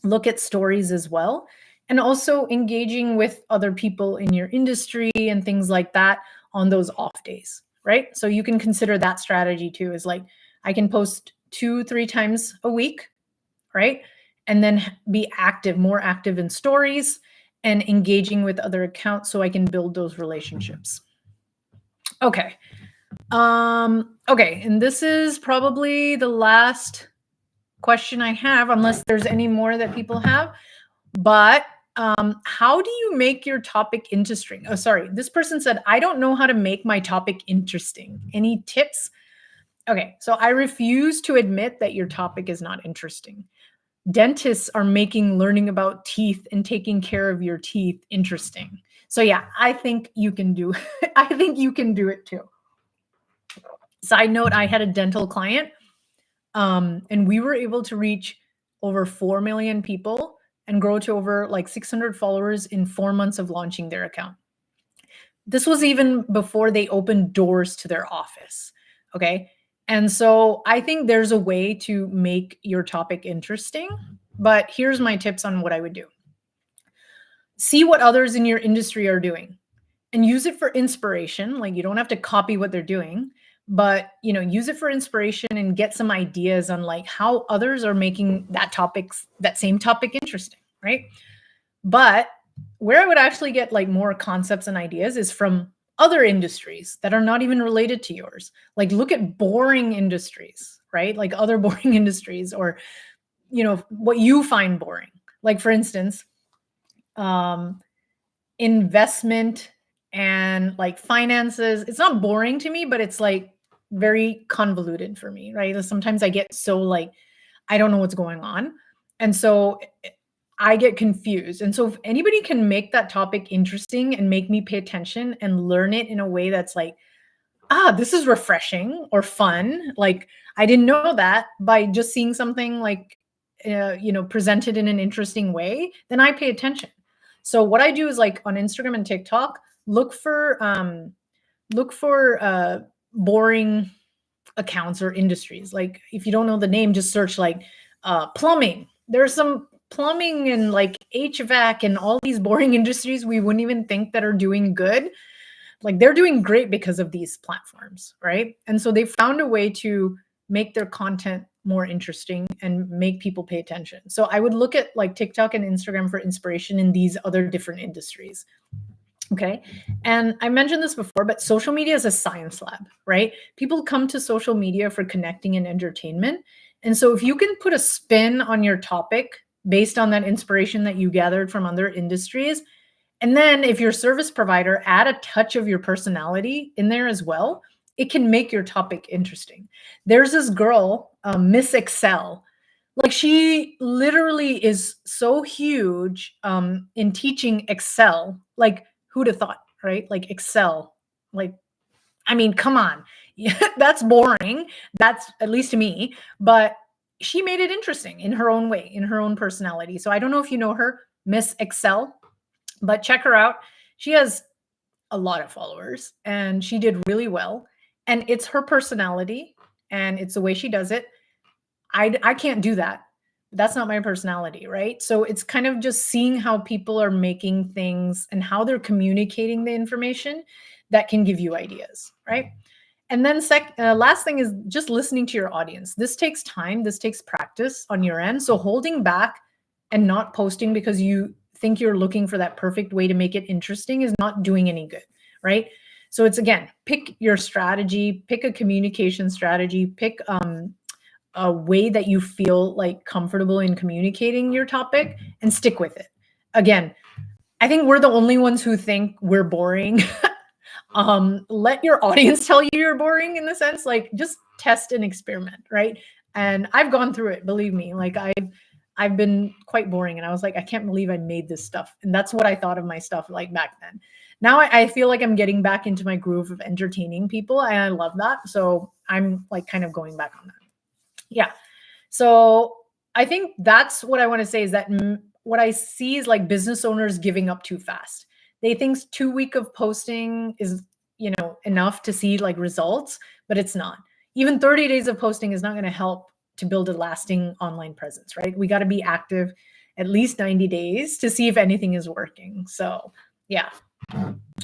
Look at stories as well. And also engaging with other people in your industry and things like that on those off days, right? So you can consider that strategy too, is like, I can post 2-3 times a week, right? And then be active, more active in stories and engaging with other accounts so I can build those relationships. Okay. Okay, and this is probably the last question I have, unless there's any more that people have. But how do you make your topic interesting? Oh, sorry. This person said, I don't know how to make my topic interesting. Any tips? Okay, so I refuse to admit that your topic is not interesting. Dentists are making learning about teeth and taking care of your teeth interesting. So yeah, I think you can do I think you can do it too. Side note, I had a dental client, and we were able to reach over 4 million people and grow to over like 600 followers in 4 months of launching their account. This was even before they opened doors to their office. Okay. And so I think there's a way to make your topic interesting, but here's my tips on what I would do. See what others in your industry are doing and use it for inspiration. Like, you don't have to copy what they're doing, but use it for inspiration and get some ideas on like how others are making that same topic interesting, right? But where I would actually get like more concepts and ideas is from other industries that are not even related to yours. Like, look at boring industries, right? Like other boring industries, or what you find boring. Like, for instance, investment and like finances. It's not boring to me, but it's like very convoluted for me, right? Sometimes I get so like, I don't know what's going on. And so I get confused. And so if anybody can make that topic interesting and make me pay attention and learn it in a way that's like, this is refreshing or fun. Like, I didn't know that, by just seeing something like, presented in an interesting way, then I pay attention. So what I do is, like, on Instagram and TikTok, look for boring accounts or industries. Like, if you don't know the name, just search like plumbing. There's some plumbing and like HVAC and all these boring industries we wouldn't even think that are doing good. Like, they're doing great because of these platforms, right? And so they found a way to make their content more interesting and make people pay attention. So I would look at like TikTok and Instagram for inspiration in these other different industries. Okay. And I mentioned this before, but social media is a science lab, right? People come to social media for connecting and entertainment. And so if you can put a spin on your topic based on that inspiration that you gathered from other industries, and then if you're a service provider, add a touch of your personality in there as well, it can make your topic interesting. There's this girl, Miss Excel. Like, she literally is so huge in teaching Excel. Like, who'd have thought, right? Like, Excel. Like, I mean, come on. That's boring. That's, at least to me. But she made it interesting in her own way, in her own personality. So I don't know if you know her, Miss Excel, but check her out. She has a lot of followers and she did really well. And it's her personality and it's the way she does it. I can't do that. That's not my personality, right? So it's kind of just seeing how people are making things and how they're communicating the information that can give you ideas, right? And then last thing is just listening to your audience. This takes time. This takes practice on your end. So holding back and not posting because you think you're looking for that perfect way to make it interesting is not doing any good, right? So it's, again, pick your strategy, pick a communication strategy, pick a way that you feel like comfortable in communicating your topic and stick with it. Again, I think we're the only ones who think we're boring. Let your audience tell you you're boring, in the sense, like, just test and experiment, right? And I've gone through it, believe me. Like, I've been quite boring, and I was like, I can't believe I made this stuff. And that's what I thought of my stuff like back then. Now I feel like I'm getting back into my groove of entertaining people, and I love that. So I'm like kind of going back on that. Yeah. So I think that's what I want to say, is that what I see is like business owners giving up too fast. They think 2 weeks of posting is, enough to see like results, but it's not. Even 30 days of posting is not going to help to build a lasting online presence, right? We got to be active at least 90 days to see if anything is working. So, yeah.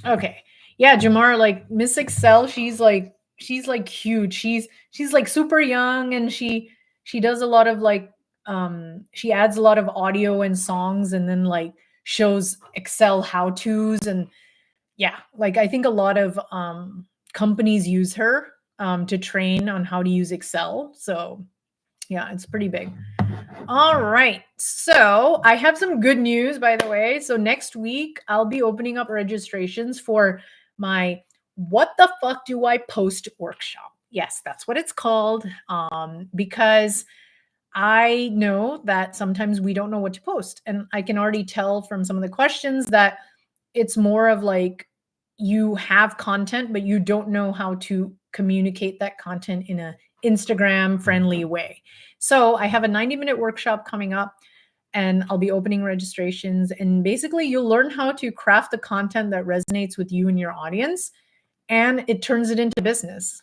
Okay. Yeah, Jamar, like Miss Excel, she's like huge. She's like super young, and she does a lot of like she adds a lot of audio and songs, and then like shows Excel how-tos. And yeah, like I think a lot of companies use her to train on how to use Excel. So yeah, it's pretty big. All right. So I have some good news, by the way. So next week, I'll be opening up registrations for my What the Fuck Do I Post workshop. Yes, that's what it's called. Because I know that sometimes we don't know what to post. And I can already tell from some of the questions that it's more of like you have content, but you don't know how to communicate that content in a Instagram friendly way. So I have a 90-minute workshop coming up, and I'll be opening registrations. And basically, you'll learn how to craft the content that resonates with you and your audience, and it turns it into business,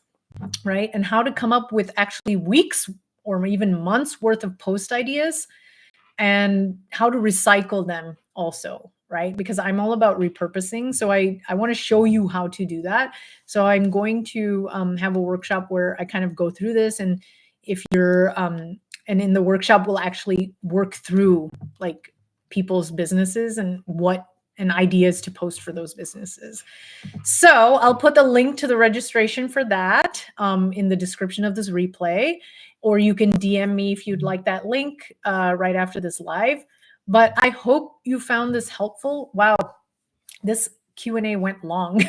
right? And how to come up with actually weeks or even months worth of post ideas, and how to recycle them also, right? Because I'm all about repurposing. So I want to show you how to do that. So I'm going to have a workshop where I kind of go through this. And if you're, and in the workshop, we'll actually work through like people's businesses and ideas to post for those businesses. So I'll put the link to the registration for that in the description of this replay, or you can DM me if you'd like that link right after this live. But I hope you found this helpful. Wow, this Q&A went long,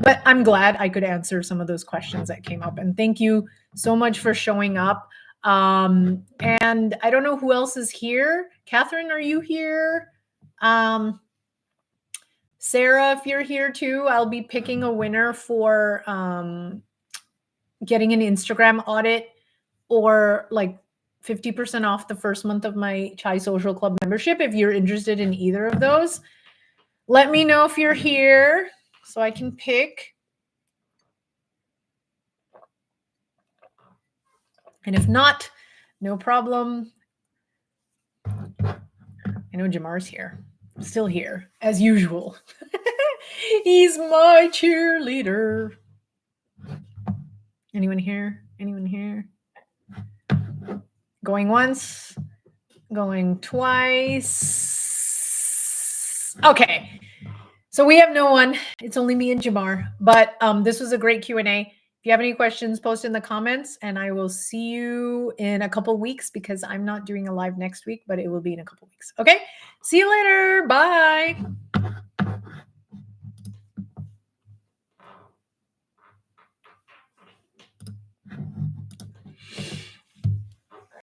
but I'm glad I could answer some of those questions that came up. And thank you so much for showing up. And I don't know who else is here. Catherine, are you here? Sarah, if you're here too, I'll be picking a winner for getting an Instagram audit, or like 50% off the first month of my Chai Social Club membership. If you're interested in either of those, let me know if you're here so I can pick. And if not, no problem. I know Jamar's here, still here as usual. He's my cheerleader. Anyone here? Anyone here? Going once, going twice. Okay. So we have no one. It's only me and Jamar. But this was a great Q&A. If you have any questions, post in the comments, and I will see you in a couple weeks, because I'm not doing a live next week, but it will be in a couple weeks. Okay. See you later. Bye.